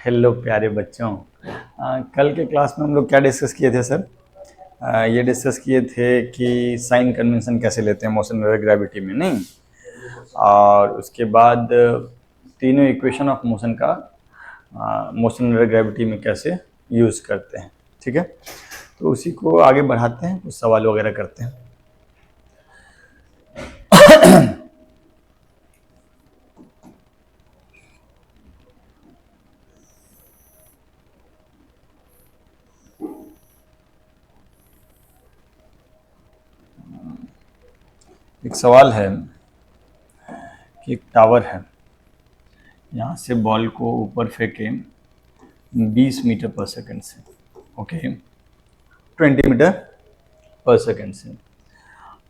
Hello प्यारे बच्चों। कल के क्लास में हम लोग क्या डिस्कस किए थे सर? ये डिस्कस किए थे कि साइन कन्वेंशन कैसे लेते हैं मोशन और ग्रेविटी में, नहीं? और उसके बाद तीनों इक्वेशन ऑफ मोशन का मोशन और ग्रेविटी में कैसे यूज़ करते हैं, ठीक है? तो उसी को आगे बढ़ाते हैं, कुछ सवाल वगैरह करते हैं। एक सवाल है कि एक टावर है, यहाँ से बॉल को ऊपर फेंकें 20 मीटर पर सेकंड से, ओके, 20 मीटर पर सेकंड से,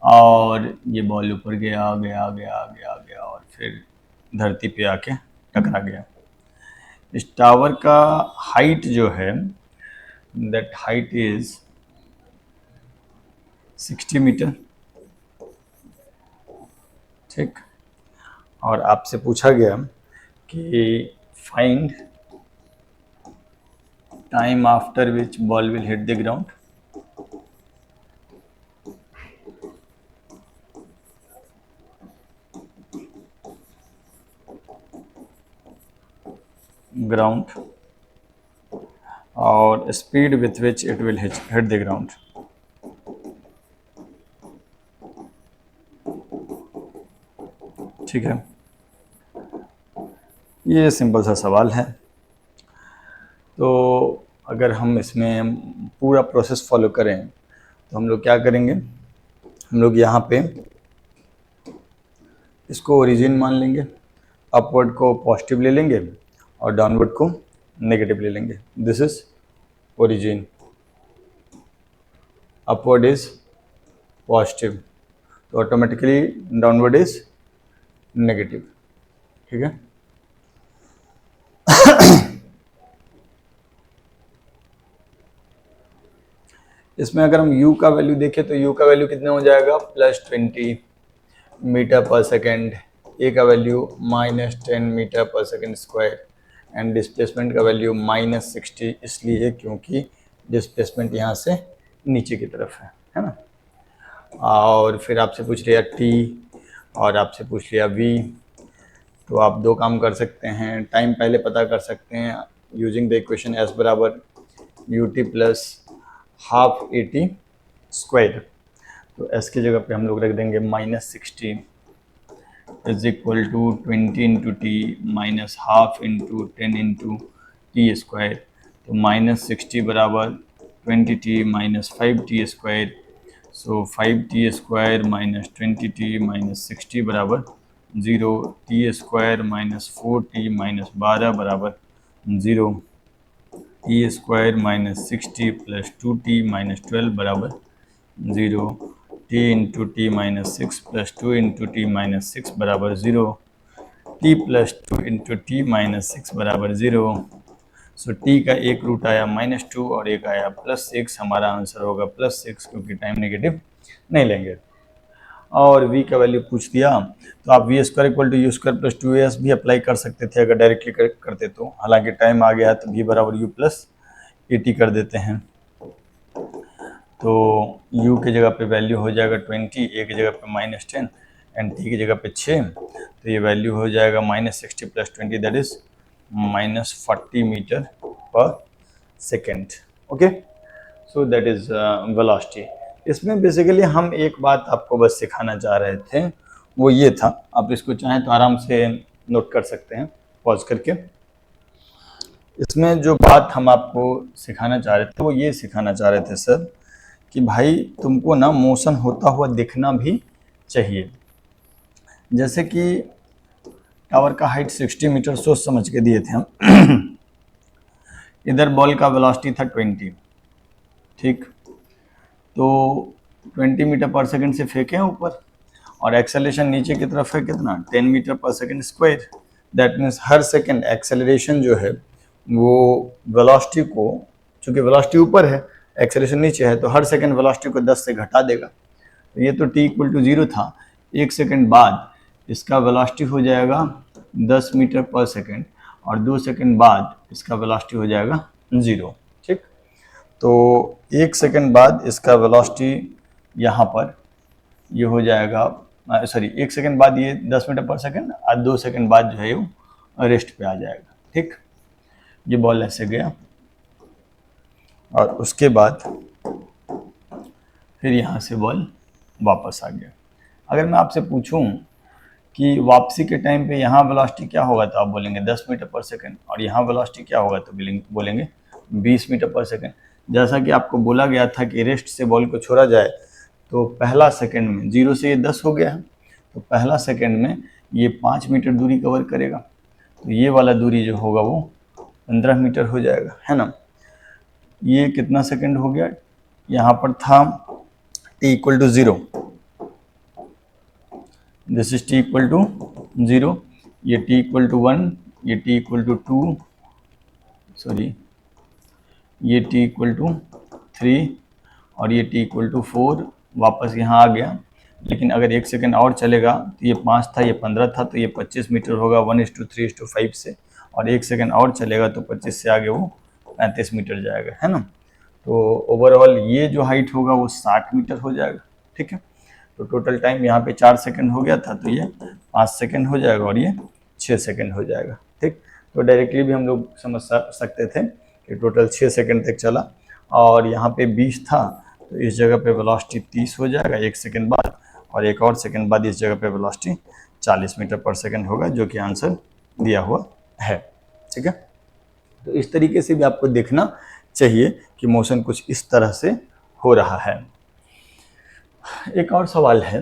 और ये बॉल ऊपर गया गया गया गया गया और फिर धरती पे आके टकरा गया। इस टावर का हाइट जो है, दैट हाइट इज 60 मीटर, ठीक। और आपसे पूछा गया कि find time after which ball will hit the ground. और speed with which it will hit the ground. ठीक है, ये सिंपल सा सवाल है। तो अगर हम इसमें पूरा प्रोसेस फॉलो करें तो हम लोग क्या करेंगे, हम लोग यहाँ पे इसको ओरिजिन मान लेंगे, अपवर्ड को पॉजिटिव ले लेंगे और डाउनवर्ड को नेगेटिव ले लेंगे। This is origin, upward is positive, तो ऑटोमेटिकली डाउनवर्ड इज नेगेटिव, ठीक है। इसमें अगर हम u का वैल्यू देखें तो u का वैल्यू कितना हो जाएगा, +20 मीटर पर सेकेंड, a का value -10 metre per second square, and displacement का वैल्यू -60, इसलिए क्योंकि डिस्प्लेसमेंट यहाँ से नीचे की तरफ है ना। और फिर आपसे पूछ लिया t और आपसे पूछ लिया v, तो आप दो काम कर सकते हैं, टाइम पहले पता कर सकते हैं यूजिंग द इक्वेशन s बराबर ut plus half AT square. तो s की जगह पे हम लोग रख देंगे -60 is equal to 20 into t minus half into 10 into t square. तो -60 बराबर 20t minus 5t square, so 5t square minus 20t minus 60 बराबर 0, T square minus 4t minus 12 बराबर 0, T square minus 60 plus 2t minus 12 बराबर 0, T into t minus 6 plus 2 into t minus 6 बराबर 0, T plus 2 into t minus 6 बराबर 0। So T का एक root आया -2 और एक आया +6, हमारा आंसर होगा +6, क्योंकि टाइम नेगेटिव नहीं लेंगे। और v का वैल्यू पूछ दिया, तो आप v square equal to u square plus 2as भी अप्लाई कर सकते थे अगर डायरेक्टली करते तो, हालांकि टाइम आ गया तो v बराबर u प्लस AT कर देते हैं। तो u की जगह पे वैल्यू हो जाएगा 20, a की जगह पे -10 एंड t की जगह पे 6, तो ये वैल्यू हो जाएगा -60 plus 20, that is -40 metre per second, okay. So that is velocity. इसमें बेसिकली हम एक बात आपको बस सिखाना चाह रहे थे, वो ये था, आप इसको चाहें तो आराम से नोट कर सकते हैं पॉज करके। इसमें जो बात हम आपको सिखाना चाह रहे थे वो ये सिखाना चाह रहे थे सर कि भाई तुमको ना मोशन होता हुआ दिखना भी चाहिए। जैसे कि टावर का हाइट 60 मीटर सोच समझ के दिए थे हम। इधर बॉल का वेलोसिटी था 20, ठीक। तो 20 मीटर पर सेकंड से फेंके ऊपर और एक्सेलरेशन नीचे की तरफ है कितना, 10 मीटर पर second square. That means her second acceleration जो है वो वेलोसिटी को, चूंकि वेलोसिटी ऊपर है एक्सेलरेशन नीचे है, तो हर सेकंड वेलोसिटी को 10 से घटा देगा। तो ये तो t इक्वल टू 0 था, एक सेकंड बाद इसका वेलोसिटी हो जाएगा 10 मीटर पर सेकंड, और 2 सेकंड बाद इसका वेलोसिटी हो जाएगा 0। ठीक, तो 1 सेकंड बाद इसका वेलोसिटी यहाँ पर ये हो जाएगा, सॉरी 1 सेकंड बाद ये 10 मीटर पर सेकंड और 2 सेकंड बाद जो है वो रेस्ट पे आ जाएगा। ठीक, ये बॉल ऐसे गया और उसके बाद फिर यहाँ से बॉल वापस आ गया। अगर मैं आपसे पूछूं कि वापसी के टाइम पे यहाँ वेलोसिटी क्या होगा तो आप बोलेंगे 10 मीटर पर सेकंड, और यहाँ वेलोसिटी क्या होगा तो बोलेंगे 20 मीटर पर सेकंड। जैसा कि आपको बोला गया था कि रेस्ट से बॉल को छोड़ा जाए तो पहला सेकंड में 0 से ये 10 हो गया है, तो पहला सेकंड में ये 5 मीटर दूरी कवर करेगा, तो ये वाला दूरी जो होगा वो 15 मीटर हो जाएगा, है ना। ये कितना सेकंड हो गया, यहाँ पर था t equal to 0, this is t equal to 0, ये t इक्वल टू 1, ये t इक्वल टू 2, सॉरी ये t इक्वल टू 3 और ये t इक्वल टू 4 वापस यहाँ आ गया। लेकिन अगर 1 सेकंड और चलेगा तो ये 5 था, ये 15 था, तो ये 25 मीटर होगा 1:3:5 से, और 1 सेकंड और चलेगा तो 25 से आगे वो 35 मीटर जाएगा, है ना। तो ओवरऑल ये जो हाइट होगा वो 60 मीटर हो जाएगा। ठीक है, तो टोटल टाइम यहाँ पे 4 सेकंड हो गया था, तो ये 5 सेकंड हो जाएगा और ये 6 सेकंड हो जाएगा। ठीक, तो डायरेक्टली भी हम लोग समझ सकते थे कि टोटल 6 सेकंड तक चला, और यहाँ पे 20 था तो इस जगह पे वेलोसिटी 30 हो जाएगा 1 सेकंड बाद, और एक और सेकंड बाद इस जगह पे वेलोसिटी 40 मीटर पर सेकंड होगा, जो कि आंसर दिया हुआ है। ठीक है, तो इस तरीके से भी आपको देखना चाहिए कि मोशन कुछ इस तरह से हो रहा है। एक और सवाल है,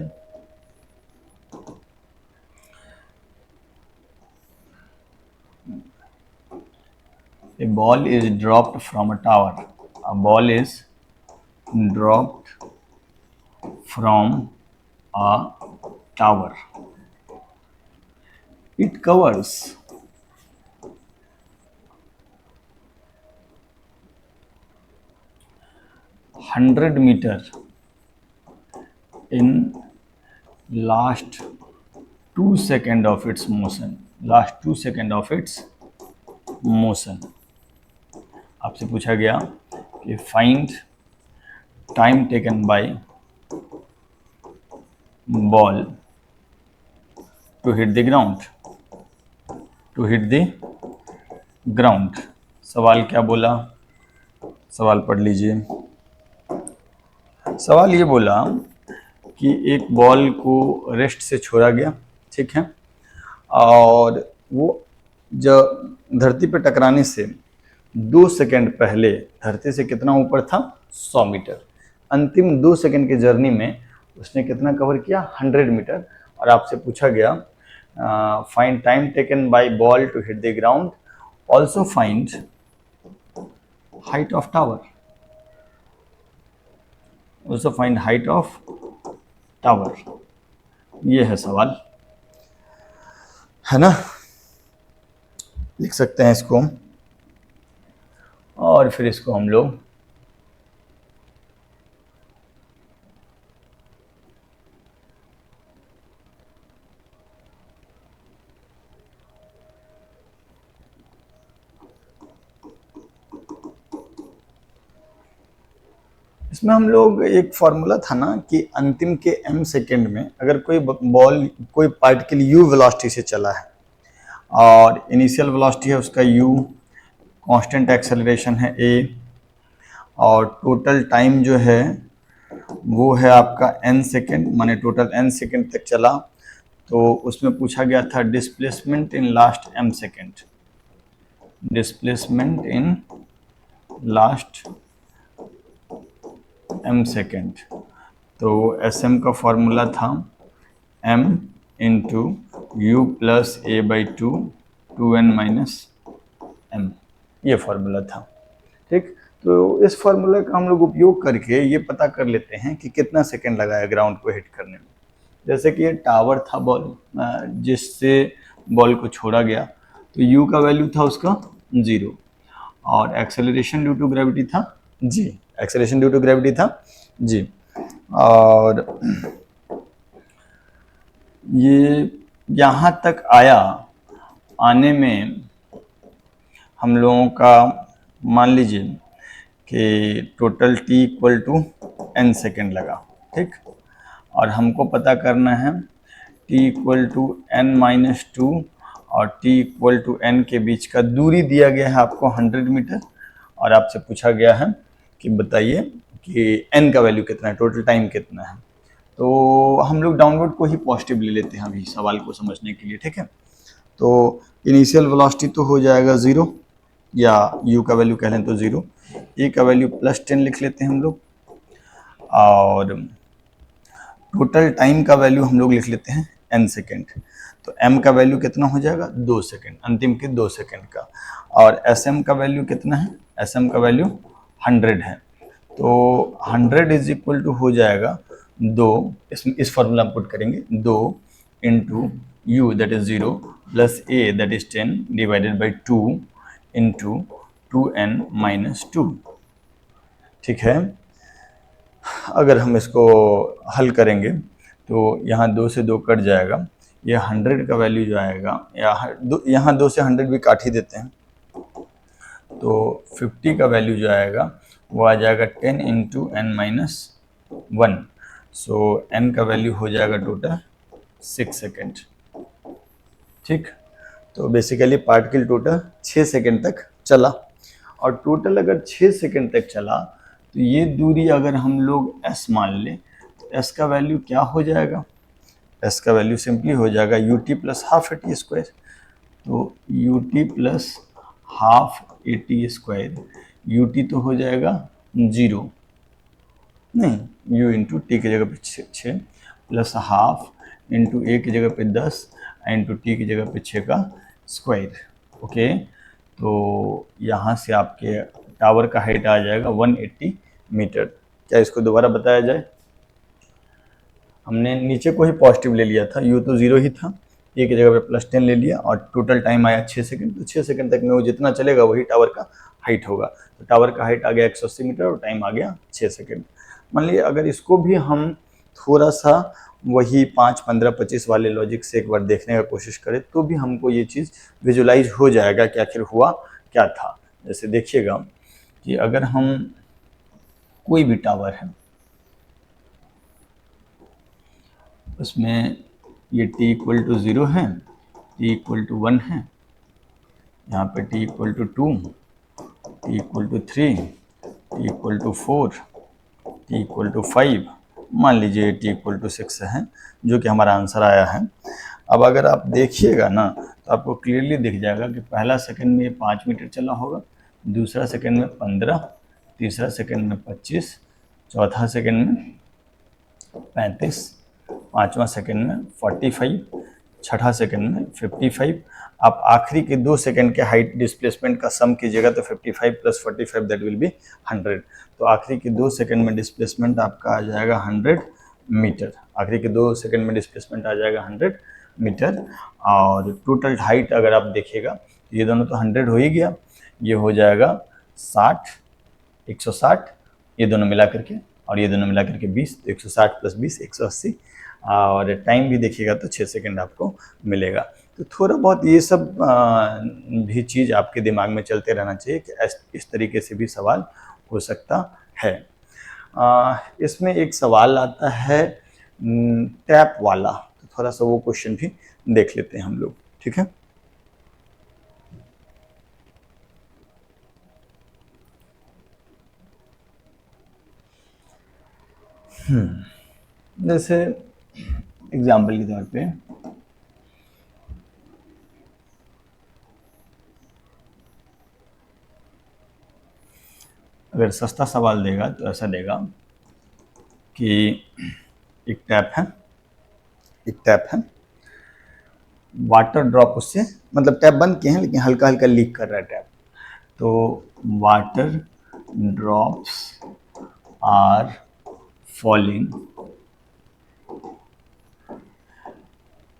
a ball is dropped from a tower. A ball is dropped from a tower. It covers 100 meter in last 2 seconds of its motion. Last 2 seconds of its motion. आपसे पूछा गया कि find time taken by ball to hit the ground, to hit the ground. सवाल क्या बोला, सवाल पढ़ लीजिए। सवाल ये बोला कि एक बॉल को रेस्ट से छोड़ा गया, ठीक है, और वो जब धरती पर टकराने से 2 सेकंड पहले धरती से कितना ऊपर था, 100 मीटर। अंतिम 2 सेकंड की जर्नी में उसने कितना कवर किया, 100 मीटर। और आपसे पूछा गया find time taken by ball to hit the ground, also find height of tower, also find height of tower. ये है सवाल, है ना। लिख सकते हैं इसको, और फिर इसको हम लोग इसमें हम लोग एक फॉर्मूला था ना कि अंतिम के m सेकेंड में अगर कोई बॉल कोई पार्टिकल u वेलोसिटी से चला है और इनिशियल वेलोसिटी है उसका u, कांस्टेंट एक्सेलरेशन है a, और टोटल टाइम जो है वो है आपका n सेकेंड, माने टोटल n सेकेंड तक चला, तो उसमें पूछा गया था displacement in last m second, displacement in last m second. तो sm का फॉर्मूला था m into you plus a by 2n minus m, ये फॉर्मूला था। ठीक, तो इस फॉर्मूले का हम लोग उपयोग करके ये पता कर लेते हैं कि कितना सेकंड लगा है ग्राउंड को हिट करने में। जैसे कि ये टावर था बॉल जिससे बॉल को छोड़ा गया, तो u का वैल्यू था उसका 0, और एक्सेलरेशन ड्यू टू ग्रेविटी था g, acceleration due to gravity था g, और ये यहाँ तक आया, आने में हम लोगों का मान लीजिए कि total t equal to n second लगा, ठीक। और हमको पता करना है t इक्वल टू n-2 और t इक्वल टू n के बीच का दूरी दिया गया है आपको 100 मीटर, और आपसे पूछा गया है कि बताइए कि n का वैल्यू कितना है, टोटल टाइम कितना है। तो हम लोग डाउनवर्ड को ही पॉजिटिव ले लेते हैं अभी सवाल को समझने के लिए, ठीक है। तो इनिशियल वेलोसिटी तो हो जाएगा 0, या u का वैल्यू कह लें तो 0, a का वैल्यू +10 लिख लेते हैं हम लोग, और टोटल टाइम का वैल्यू हम लोग लिख लेते हैं n सेकेंड। तो m का वैल्यू कितना हो जाएगा, 2 सेकेंड, अंतिम के 2 सेकेंड का। और sm का वैल्यू कितना है, sm का वैल्यू 100 है। तो 100 इज इक्वल टू हो जाएगा 2, इस फॉर्मूला पुट करेंगे, 2 into you that is 0 plus A that is 10 divided by 2 into 2n-2, ठीक है। अगर हम इसको हल करेंगे तो यहाँ 2 से 2 कट जाएगा, ये 100 का वैल्यू जो आएगा, यहाँ 2 से 100 भी काट ही देते हैं, तो 50 का वैल्यू जो आएगा वो आ जाएगा 10 इंटू n-1। सो n का वैल्यू हो जाएगा टोटल 6 सेकेंड, ठीक। तो बेसिकली पार्टिकल टोटल 6 सेकेंड तक चला, और टोटल अगर 6 सेकेंड तक चला तो ये दूरी अगर हम लोग s मान लें तो s का वैल्यू क्या हो जाएगा, s का वैल्यू सिंपली हो जाएगा ut plus half A T square. तो ut plus half A T square, ut तो हो जाएगा 0, नहीं u इंटू टी की जगह पे 6 प्लस हाफ इंटू ए की जगह पे 10 इंटू टी की जगह पे 6 का स्क्वायर, ओके। तो यहाँ से आपके टावर का हाइट आ जाएगा 180 मीटर। क्या इसको दोबारा बताया जाए, हमने नीचे को ही पॉजिटिव ले लिया था, u तो 0 ही था, ए की जगह पे +10 ले लिया, और टोटल टाइम आया 6 सेकंड। तो 6 सेकंड तक में वो जितना चलेगा वही टावर का हाइट होगा। तो टावर का हाइट आ गया 180 मीटर और टाइम आ गया 6 सेकंड। मान लीजिए अगर इसको भी हम थोड़ा सा वही 5, 15, 25 वाले लॉजिक से एक बार देखने का कोशिश करें तो भी हमको ये चीज़ विजुलाइज हो जाएगा कि आखिर हुआ क्या था। जैसे देखिएगा कि अगर हम कोई भी टावर है उसमें ये t इक्वल टू 0 है, t इक्वल टू 1 है, यहाँ पे t equal to 2, t equal to 3, t equal to 4, t equal to 5, मान लीजिए t इक्वल टू 6 है, जो कि हमारा आंसर आया है। अब अगर आप देखिएगा ना तो आपको क्लियरली दिख जाएगा कि पहला सेकंड में 5 मीटर चला होगा, दूसरा सेकंड में 15, तीसरा सेकंड में 25, चौथा सेकंड में 35, पाँचवा सेकंड में 45, छठा सेकंड में 55। आप आखिरी के 2 सेकंड के हाइट डिस्प्लेसमेंट का सम कीजिएगा तो 55 प्लस 45 दैट विल बी 100। तो आखिरी के 2 सेकंड में डिस्प्लेसमेंट आपका आ जाएगा 100 मीटर, आखिरी के 2 सेकंड में डिस्प्लेसमेंट आ जाएगा 100 मीटर। और टोटल हाइट अगर आप देखिएगा तो ये दोनों तो 100 हो ही गया, ये हो जाएगा 60, 160, ये दोनों मिला करके, और ये दोनों मिला करके 20, तो 160 प्लस 20 180, और टाइम भी देखिएगा तो 6 सेकंड आपको मिलेगा। तो थोड़ा बहुत ये सब भी चीज़ आपके दिमाग में चलते रहना चाहिए कि इस तरीके से भी सवाल हो सकता है। इसमें एक सवाल आता है टैप वाला, तो थोड़ा सा वो क्वेश्चन भी देख लेते हैं हम लोग, ठीक है। जैसे एग्जाम्पल के तौर पे अगर सस्ता सवाल देगा तो ऐसा देगा कि एक टैप है, वाटर ड्रॉप उससे, मतलब टैप बंद किए हैं लेकिन हल्का हल्का लीक कर रहा है टैप, तो water drops are falling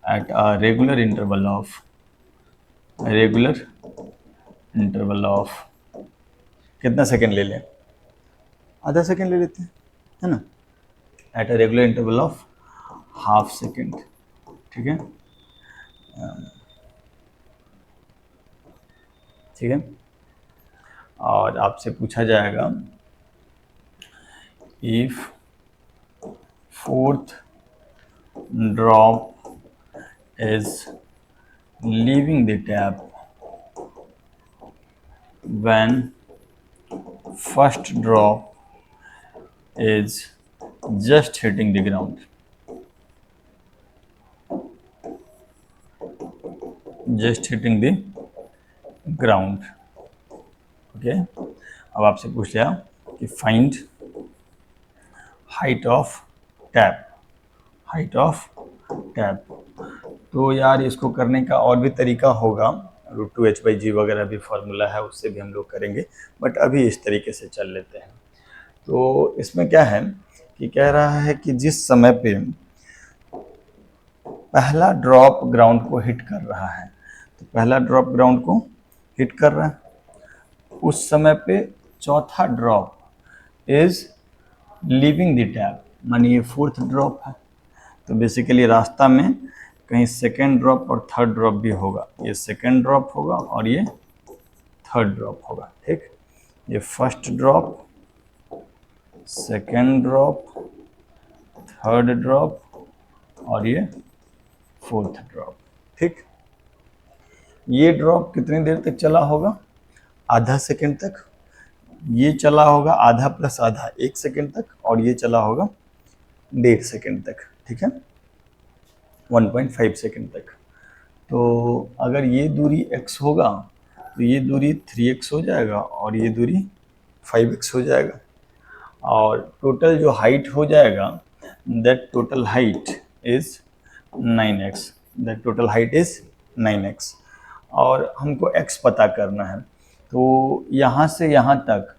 at a regular interval of कितना सेकेंड ले लें, आधा सेकेंड ले लेते हैं, है ना, at a regular interval of half second, ठीक है, ठीक है। और आपसे पूछा जाएगा if fourth drop is leaving the tap when first drop is just hitting the ground. Just hitting the ground. Okay. अब आपसे पूछ लिया कि find height of tap. Height of tap. तो यार इसको करने का और भी तरीका होगा, √2h/g वगैरह भी फार्मूला है, उससे भी हम लोग करेंगे, बट अभी इस तरीके से चल लेते हैं. तो इसमें क्या है कि कह रहा है कि जिस समय पे पहला ड्रॉप ग्राउंड को हिट कर रहा है, तो पहला ड्रॉप ग्राउंड को हिट कर रहा है, उस समय पे चौथा drop is leaving the tap, मानिए ये फोर्थ ड्रॉप है, तो बेसिकली रास्ता में कहीं सेकेंड ड्रॉप और थर्ड ड्रॉप भी होगा. ये सेकेंड ड्रॉप होगा और ये थर्ड ड्रॉप होगा. ठीक, ये first drop, second drop, third drop और ये फोर्थ ड्रॉप. ठीक, ये ड्रॉप कितनी देर तक चला होगा? आधा सेकेंड तक. ये चला होगा आधा प्लस आधा 1 सेकेंड तक, और ये चला होगा 1.5 सेकेंड तक. ठीक है, 1.5 सेकेंड तक. तो अगर ये दूरी x होगा तो ये दूरी 3x हो जाएगा और ये दूरी 5x हो जाएगा, और टोटल जो हाइट हो जाएगा that total height is 9x. That total height is 9x. और हमको x पता करना है, तो यहाँ से यहाँ तक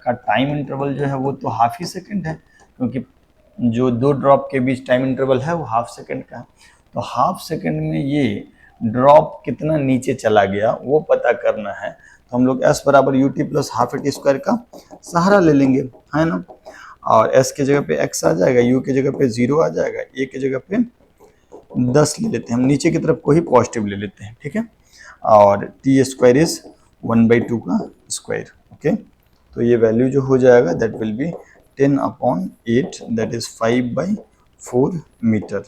का टाइम इंटरवल जो है वो तो हाफ ही सेकेंड है, क्योंकि जो दो ड्रॉप के बीच टाइम इंटरवल है वो हाफ सेकेंड का है. तो हाफ सेकेंड में ये ड्रॉप कितना नीचे चला गया वो पता करना है. तो हम लोग s बराबर ut plus half at square का सहारा ले लेंगे, है ना. और s की जगह पे x आ जाएगा, u की जगह पे 0 आ जाएगा, a की जगह पे 10 ले लेते हैं हम, नीचे की तरफ को ही पॉजिटिव ले लेते हैं. ठीक है, और t स्क्वायर इज 1/2 का स्क्वायर. ओके, तो ये वैल्यू जो हो जाएगा that will be 10/8, that is 5/4 metre.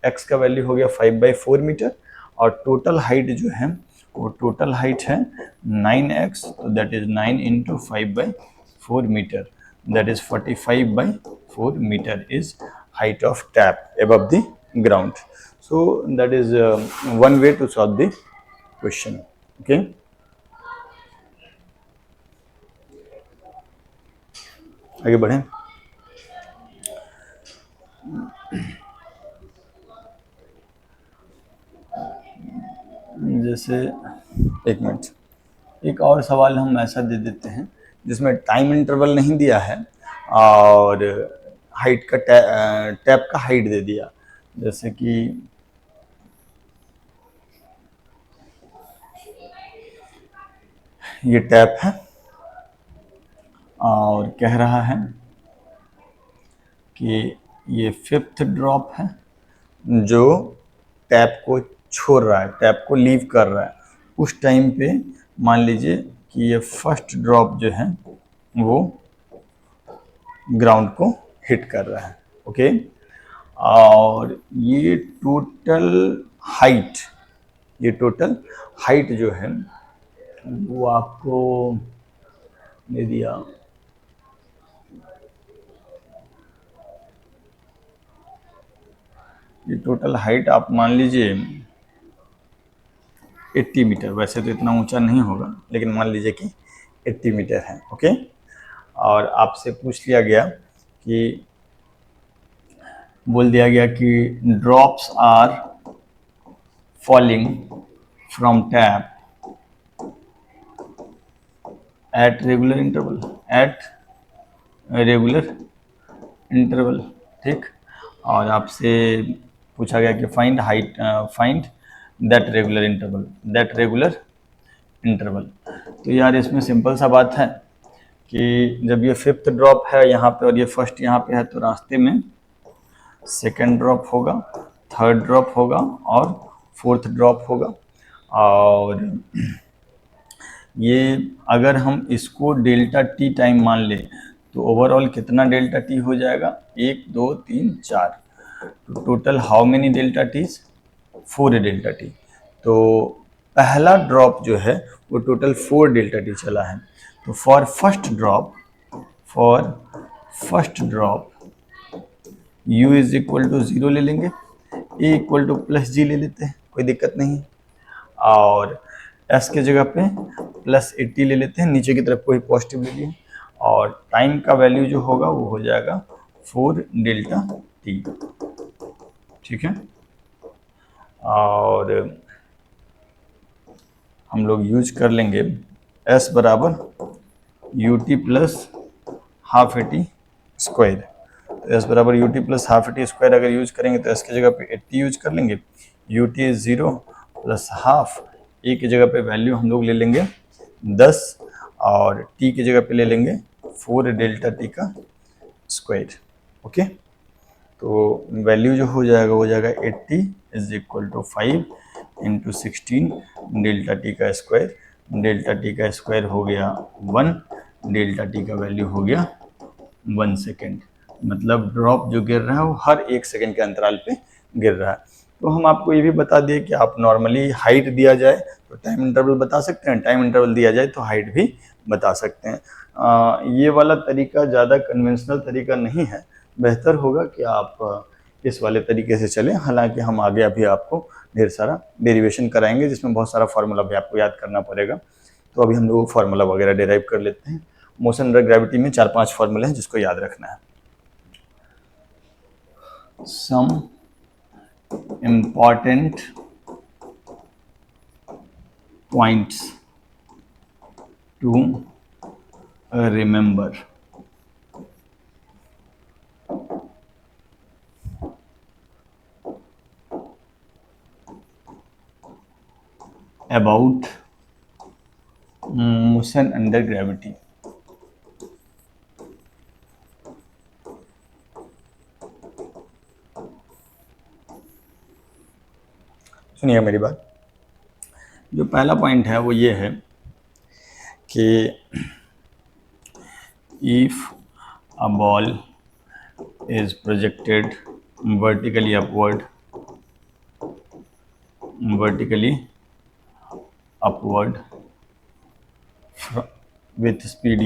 x का वैल्यू हो गया 5/4 मीटर, और टोटल हाइट जो है वो टोटल हाइट है 9x, तो that is 9 into 5/4 metre, that is 45/4 metre is height of tap above the ground. So that is one way to solve the question. Okay. आगे बढ़ें. जैसे एक मिनट, एक और सवाल हम ऐसा दे देते हैं जिसमें टाइम इंटरवल नहीं दिया है और हाइट का टैप का हाइट दे दिया. जैसे कि ये टैप है और कह रहा है कि ये फिफ्थ ड्रॉप है जो टैप को छोड़ रहा है, टैप को लीव कर रहा है. उस टाइम पे मान लीजिए कि ये फर्स्ट ड्रॉप जो है वो ग्राउंड को हिट कर रहा है. ओके, और ये टोटल हाइट जो है वो आपको दे दिया. ये टोटल हाइट आप मान लीजिए 80 मीटर, वैसे तो इतना ऊंचा नहीं होगा लेकिन मान लीजिए कि 80 मीटर है. ओके, और आपसे पूछ लिया गया कि बोल दिया गया कि drops are falling from tap at regular interval. ठीक, और आपसे पूछा गया कि फाइंड दैट रेगुलर इंटरवल. तो यार इसमें सिंपल सा बात है कि जब ये फिफ्थ ड्रॉप है यहाँ पे और ये फर्स्ट यहाँ पे है, तो रास्ते में सेकेंड ड्रॉप होगा, थर्ड ड्रॉप होगा और फोर्थ ड्रॉप होगा. और ये अगर हम इसको डेल्टा टी टाइम मान ले तो ओवरऑल कितना डेल्टा टी हो जाएगा, 1 2 3 4, तो total how many delta ts, 4 delta t. तो पहला ड्रॉप जो है वो टोटल 4 डेल्टा टी चला है। तो for first drop u is equal to 0 ले लेंगे, a equal to plus g ले लेते हैं, कोई दिक्कत नहीं है, और s के जगह पे प्लस 80 ले लेते हैं, नीचे की तरफ कोई पॉजिटिव ले लिए, और टाइम का वैल्यू जो होगा वो हो जाएगा 4 डेल्टा टी। ठीक है, और हम लोग यूज कर लेंगे s बराबर you t plus half A T square. तो s बराबर you t plus half A T square अगर यूज करेंगे तो s की जगह पे 80 यूज कर लेंगे, u t is 0 plus half, a की जगह पे वैल्यू हम लोग ले लेंगे 10 और t की जगह पे ले लेंगे 4 डेल्टा टी का स्क्वायर। ओके, तो वैल्यू जो हो जाएगा वो हो जाएगा 80 is equal to 5 into 16 delta t का स्क्वायर। डेल्टा टी का स्क्वायर हो गया 1, डेल्टा टी का वैल्यू हो गया 1 सेकेंड। मतलब ड्रॉप जो गिर रहा है वो हर 1 सेकेंड के अंतराल पे गिर रहा है। तो हम आपको ये भी बता दिए कि आप नॉर्मली हाइट दिया जाए तो टाइम इंटरवल बता सकते हैं, टाइम इंटरवल दिया जाए तो हाइट भी बता सकते हैं। ये वाला तरीका ज़्यादा कन्वेंशनल तरीका नहीं है, बेहतर होगा कि आप इस वाले तरीके से चलें। हालांकि हम आगे अभी आपको ढेर सारा डेरिवेशन कराएंगे जिसमें बहुत सारा फार्मूला भी आपको याद करना पड़ेगा। तो अभी हम लोग फार्मूला वगैरह डिराइव कर लेते हैं। मोशन अंडर ग्रेविटी में 4-5 फार्मूले हैं जिसको याद रखना है। Some important points to remember. About motion under gravity। सुनिए मेरी बात, जो पहला पॉइंट है वो ये है कि if a ball is projected vertically upward with speed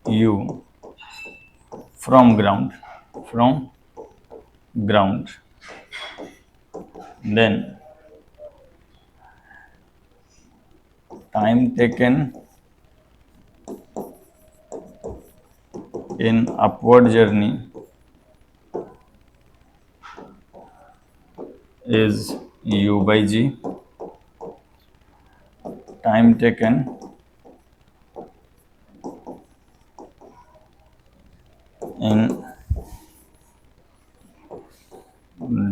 u from ground, then time taken in upward journey is u by g, time taken in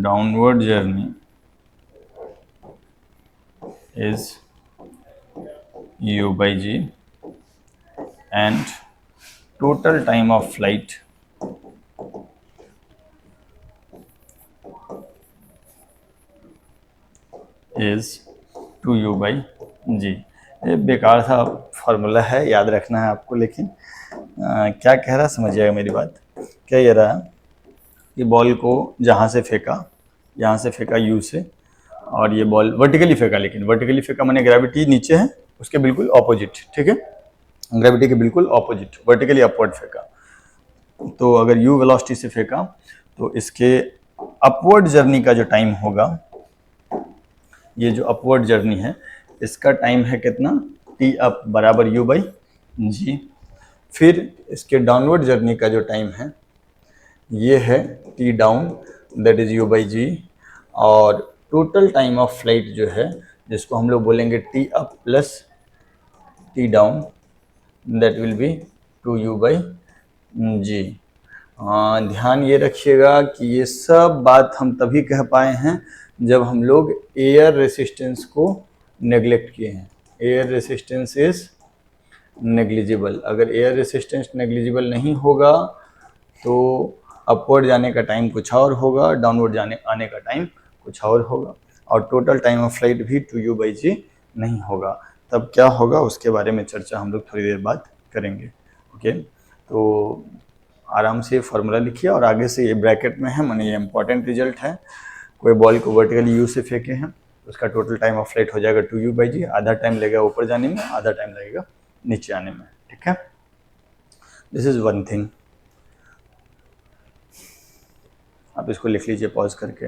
downward journey is u by g, and total time of flight is 2u by g। ये बेकार सा formula है, याद रखना है आपको, लेकिन क्या कह रहा है समझिएगा मेरी बात। क्या ये रहा कि बॉल को यहाँ से फेंका u से, और ये बॉल वर्टिकली फेंका, लेकिन वर्टिकली फेंका माने ग्रेविटी नीचे है उसके बिल्कुल ऑपोजिट, ठीक है, ग्रेविटी के बिल्कुल ऑपोजिट वर्टिकली अपवर्ड फेंका। तो अगर u वेलोसिटी से फेंका तो इसके अपवर्ड जर्नी का जो टाइम होगा, ये जो अपवर्ड जर्नी है इसका टाइम है कितना, टी अप बराबर u बाई जी। फिर इसके डाउनवर्ड जर्नी का जो टाइम है ये है t down, that is u by g. और टोटल टाइम ऑफ फ्लाइट जो है जिसको हम लोग बोलेंगे t up plus t down, that will be 2u by g. ध्यान ये रखिएगा कि ये सब बात हम तभी कह पाए हैं जब हम लोग एयर रेसिस्टेंस को नेग्लेक्ट किए हैं। Air resistance is negligible. अगर एयर रेसिस्टेंस नेग्लिजिबल नहीं होगा तो अपवर्ड जाने का टाइम कुछ और होगा, डाउनवर्ड आने का टाइम कुछ और होगा, और टोटल टाइम ऑफ फ्लाइट भी 2u बाई जी नहीं होगा। तब क्या होगा उसके बारे में चर्चा हम लोग थोड़ी देर बाद करेंगे। ओके, तो आराम से फार्मूला लिखिए और आगे से ये ब्रैकेट में है, माने ये इंपॉर्टेंट रिजल्ट है। कोई बॉल को वर्टिकली यू से फेंके हैं, उसका टोटल टाइम ऑफ फ्लाइट हो जाएगा 2u/g। आधा टाइम लगेगा ऊपर जाने में, आधा टाइम लगेगा नीचे आने में। ठीक है, दिस इज वन थिंग। आप इसको लिख लीजिए पॉज करके।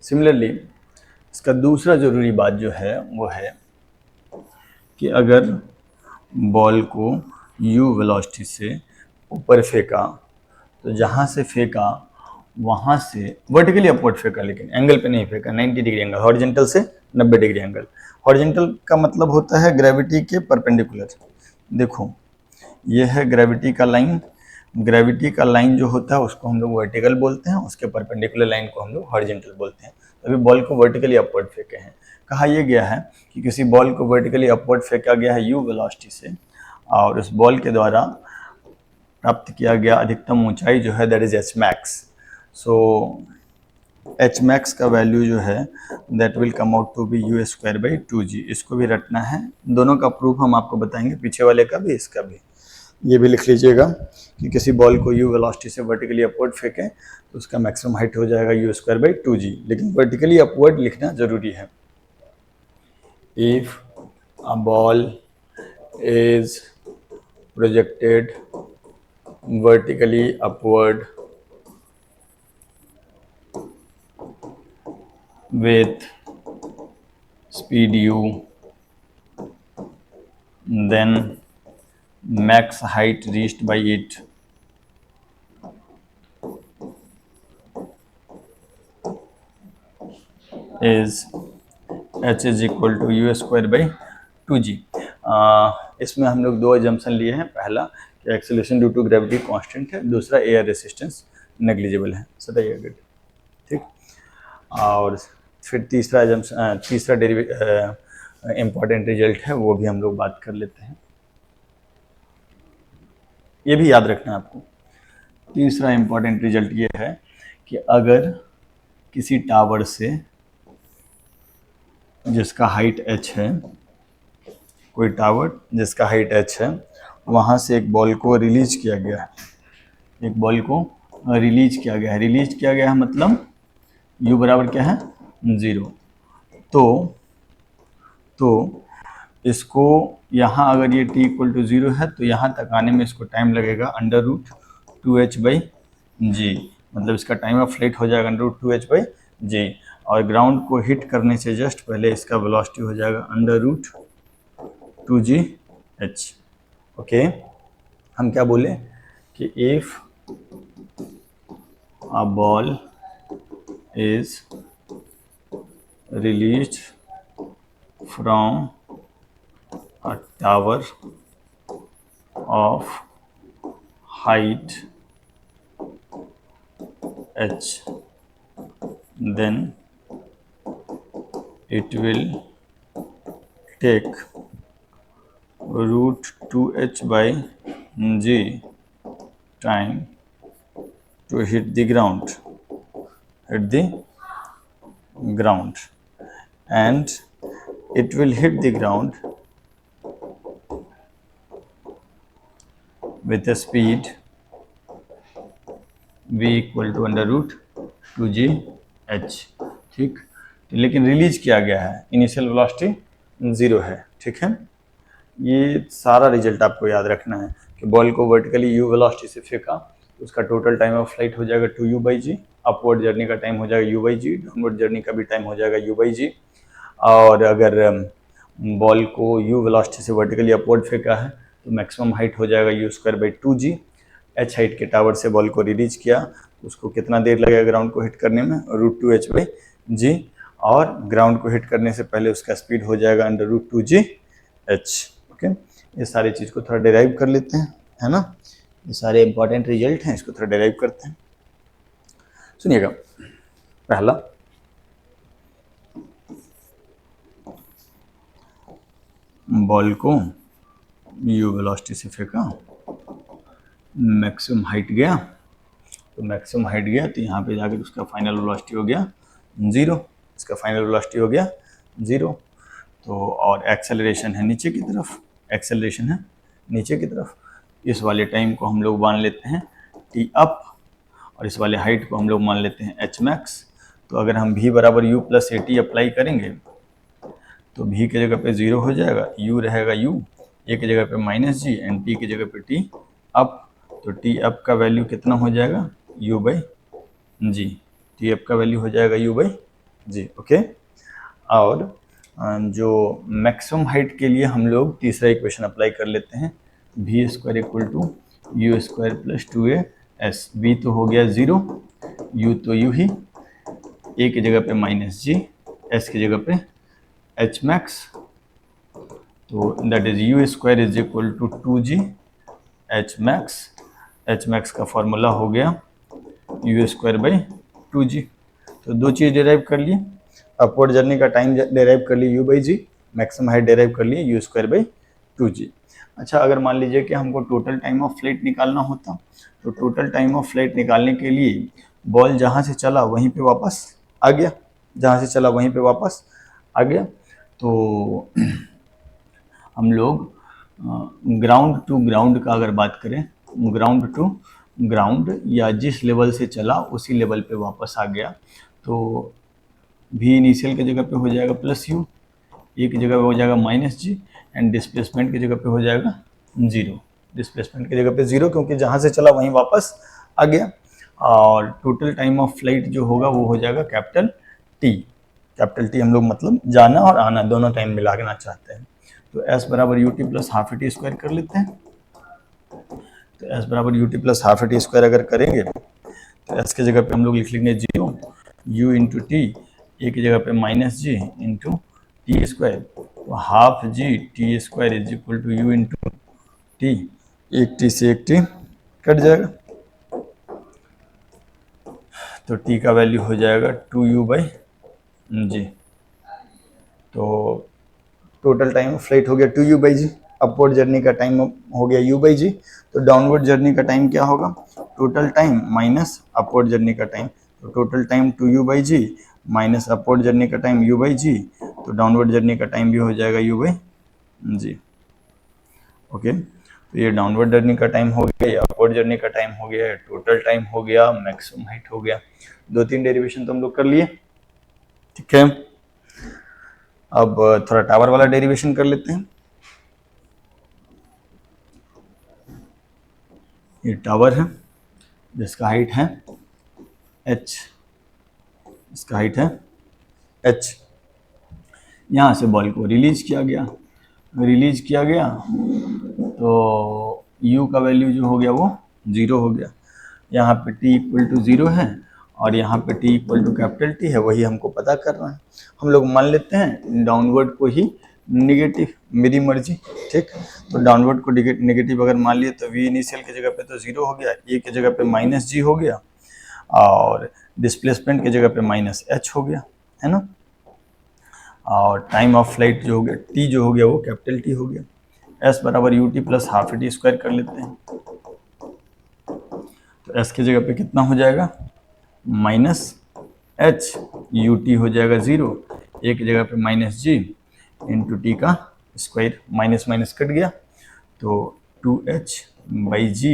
सिमिलरली इसका दूसरा ज़रूरी बात जो है वो है कि अगर बॉल को u वेलोसिटी से ऊपर फेंका तो जहाँ से फेंका वहाँ से वर्टिकली अपवर्ड फेंका, लेकिन एंगल पे नहीं फेंका, 90 डिग्री एंगल, हॉरिजॉन्टल से 90 डिग्री एंगल। हॉरिजॉन्टल का मतलब होता है ग्रेविटी के परपेंडिकुलर। देखो ये है ग्रेविटी का लाइन, ग्रेविटी का लाइन जो होता है उसको हम लोग वर्टिकल बोलते हैं, उसके परपेंडिकुलर लाइन को हम लोग हॉरिजॉन्टल बोलते हैं। अभी बॉल को वर्टिकली अपवर्ड फेंके हैं। कहा यह गया है कि किसी बॉल को वर्टिकली अपवर्ड फेंका गया है u वेलोसिटी से, और उस बॉल के द्वारा प्राप्त किया गया अधिकतम ऊंचाई जो है that is h max. So h max का वैल्यू जो है that will come out to be u²/2g। इसको भी रटना है, दोनों का प्रूफ हम आपको बताएंगे, पीछे वाले का भी इसका भी। ये भी लिख लीजिएगा कि किसी बॉल को u वेलोसिटी से वर्टिकली अपवर्ड फेंकें तो उसका मैक्सिमम हाइट हो जाएगा u²/2g, लेकिन वर्टिकली अपवर्ड लिखना जरूरी है। If a ball is projected vertically upward with speed u, then max height reached by it is h is equal to u²/2g। इसमें हम लोग दो एजम्पशन लिए हैं। पहला कि acceleration due to gravity constant है, दूसरा एयर रेसिस्टेंस नेग्लिजिबल है। सही गुड, ठीक। और फिर तीसरा एजम्पशन, तीसरा इम्पॉर्टेंट रिजल्ट है, वो भी हम लोग बात कर लेते हैं। ये भी याद रखना है आपको। तीसरा इम्पॉर्टेंट रिजल्ट ये है कि अगर किसी टावर से जिसका हाइट h है, कोई टावर जिसका हाइट h है, वहाँ से एक बॉल को रिलीज किया गया है, एक बॉल को रिलीज किया गया है। रिलीज किया गया है मतलब u बराबर क्या है 0। तो इसको यहाँ अगर ये t इक्वल टू 0 है तो यहाँ तक आने में इसको टाइम लगेगा √2h/g, मतलब इसका टाइम ऑफ फ्लाइट हो जाएगा √2h/g। और ग्राउंड को हिट करने से जस्ट पहले इसका वेलोसिटी हो जाएगा √2gh। ओके, हम क्या बोले कि if a ball is released from a tower of height h, then it will take √2h/g time to hit the ground, and it will hit the ground with a speed v equal to √2gh। ठीक, लेकिन release किया गया है, initial velocity 0 है। ठीक है, ये सारा रिजल्ट आपको याद रखना है कि बॉल को वर्टिकली u वेलोसिटी से फेंका, उसका टोटल टाइम ऑफ फ्लाइट हो जाएगा 2u/g, अपवर्ड जर्नी का टाइम हो जाएगा u/g, डाउनवर्ड जर्नी का भी टाइम हो जाएगा u/g। और अगर बॉल को u वेलोसिटी से वर्टिकली अपवर्ड फेंका है तो मैक्सिमम हाइट हो जाएगा u²/2g। h हाइट के टावर से बॉल को रिलीज किया, उसको कितना देर लगेगा ग्राउंड को हिट करने में, √2h/g, और ग्राउंड को हिट करने से पहले उसका स्पीड हो जाएगा √2gh। ओके, ये सारी चीज़ को थोड़ा डिराइव कर लेते हैं, है ना। ये सारे इंपॉर्टेंट रिजल्ट हैं, इसको थोड़ा डिराइव करते हैं। सुनिएगा, पहला बॉल को u वेलोसिटी से फेंका, मैक्सिमम हाइट गया, तो मैक्सिमम हाइट गया तो यहाँ पे जाकर उसका फाइनल वेलोसिटी हो गया 0, इसका फाइनल वेलोसिटी हो गया 0। तो और एक्सेलरेशन है नीचे की तरफ, एक्सेलरेशन है नीचे की तरफ। इस वाले टाइम को हम लोग मान लेते हैं टी अप और इस वाले हाइट को हम लोग मान लेते हैं एच मैक्स। तो अगर हम v बराबर u plus A T apply करेंगे तो v की जगह पे 0 हो जाएगा, u रहेगा u, a की जगह पे माइनस जी एंड t की जगह पे t अप। तो t अप का वैल्यू कितना हो जाएगा u by g, t up का वैल्यू हो जाएगा u बाई जी। ओके, और जो मैक्सिमम हाइट के लिए हम लोग तीसरा इक्वेशन अप्लाई कर लेते हैं, v square equal to u square plus 2a s. V तो हो गया 0, u तो u ही, a की जगह पे माइनस जी, s की जगह पे एच मैक्स। तो that is u square is equal to 2g h max. H max का फॉर्मूला हो गया यू स्क्वायर बाई 2g। तो दो चीज़ डेराइव कर लिए, अपवर्ड जर्नी का टाइम डेराइव कर लिए u by g, maximum height derive कर लिए यू स्क्वायर बाई 2g। अच्छा, अगर मान लीजिए कि हमको टोटल टाइम ऑफ फ्लाइट निकालना होता, तो टोटल टाइम ऑफ फ्लाइट निकालने के लिए बॉल जहाँ से चला वहीं पे वापस आ गया, जहाँ से चला वहीं पे वापस आ गया। तो हम लोग ग्राउंड टू ग्राउंड का अगर बात करें, ग्राउंड टू ग्राउंड या जिस लेवल से चला उसी लेवल पे वापस आ गया, तो भी इनिशियल की जगह पे हो जाएगा प्लस यू, ए की जगह पे हो जाएगा माइनस जी एंड डिस्प्लेसमेंट की जगह पे हो जाएगा 0। डिस्प्लेसमेंट की जगह पे 0 क्योंकि जहाँ से चला वहीं वापस आ गया। और टोटल टाइम ऑफ फ्लाइट जो होगा वो हो जाएगा कैपिटल टी। कैपिटल टी हम लोग मतलब जाना और आना दोनों टाइम मिलाना चाहते हैं। तो एस बराबर you t plus half A T square कर लेते हैं। तो एस बराबर you t plus half A T square अगर करेंगे तो एस की जगह पे हम लोग लिख लेंगे 0, यू इंटू टी, ए की जगह पे minus g into t square. तो half g t square is equal to u into t, एक टी से एक टी कट जाएगा, तो टी का वैल्यू हो जाएगा 2u बाई जी। तो टोटल टाइम ऑफ फ्लाइट हो गया 2u by g, upward journey का टाइम हो गया u बाई जी। तो डाउनवर्ड जर्नी का टाइम क्या होगा, total time minus upward journey का टाइम। तो total time 2u by g minus upward journey का टाइम u बाई जी, तो डाउनवर्ड जर्नी का टाइम भी हो जाएगा u बाई जी। ओके, तो ये डाउनवर्ड जर्नी का टाइम हो गया, ये अपवर्ड जर्नी का टाइम हो गया, टोटल टाइम हो गया, मैक्सिमम हाइट हो गया। 2-3 डेरिवेशन तो हम लोग कर लिए, ठीक है। अब थोड़ा टावर वाला डेरिवेशन कर लेते हैं। ये टावर है जिसका हाइट है h, इसका हाइट है h। यहाँ से बॉल को रिलीज किया गया, तो u का वैल्यू जो हो गया वो 0 हो गया। यहाँ पे t इक्वल टू 0 है और यहाँ पे t equal to capital T है, वही हमको पता करना है। हम लोग मान लेते हैं डाउनवर्ड को ही निगेटिव, मेरी मर्जी, ठीक। तो डाउनवर्ड को निगेटिव अगर मान लिए तो v इनिशियल की जगह पे तो 0 हो गया, a की जगह पे माइनस जी हो गया और डिस्प्लेसमेंट की जगह पे माइनस h हो गया, है ना। और टाइम ऑफ फ्लाइट जो हो गया t जो हो गया वो कैपिटल T हो गया। s बराबर you t plus half A T square कर लेते हैं। तो s की जगह पे कितना हो जाएगा, माइनस h, यू टी हो जाएगा 0, a की जगह पे माइनस जी इंटू टी का स्क्वायर, माइनस माइनस कट गया, तो 2h बाई जी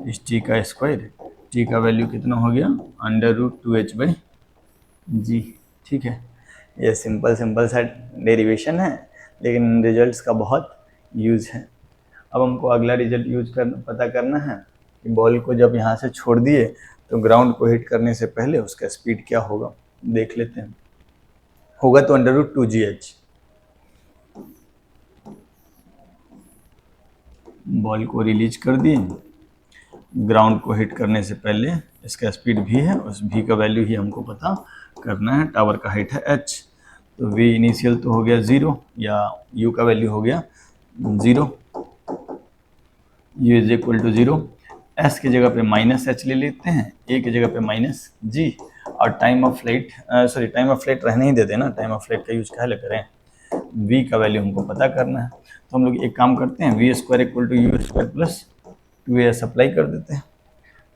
इस टी का स्क्वायर। टी का वैल्यू कितना हो गया, √2h बाई जी, ठीक है। ये सिंपल सा डेरिवेशन है, लेकिन रिजल्ट्स का बहुत यूज है। अब हमको अगला रिजल्ट पता करना है कि बॉल को जब यहाँ से छोड़ दिए तो ग्राउंड को हिट करने से पहले उसका स्पीड क्या होगा, देख लेते हैं। होगा तो √2gh। बॉल को रिलीज कर दिए, ग्राउंड को हिट करने से पहले इसका स्पीड v है, उस v का वैल्यू ही हमको पता करना है। टावर का हाइट है h, तो v इनिशियल तो हो गया 0 या u का वैल्यू हो गया 0, u is equal to 0। s की जगह पे माइनस h ले लेते हैं, a की जगह पे माइनस g, और टाइम ऑफ फ्लाइट रहने ही देते हैं ना, टाइम ऑफ फ्लाइट का यूज क्या करें, v का वैल्यू हमको पता करना है। तो हम लोग एक काम करते हैं, v square equal to u square plus 2a apply कर देते हैं।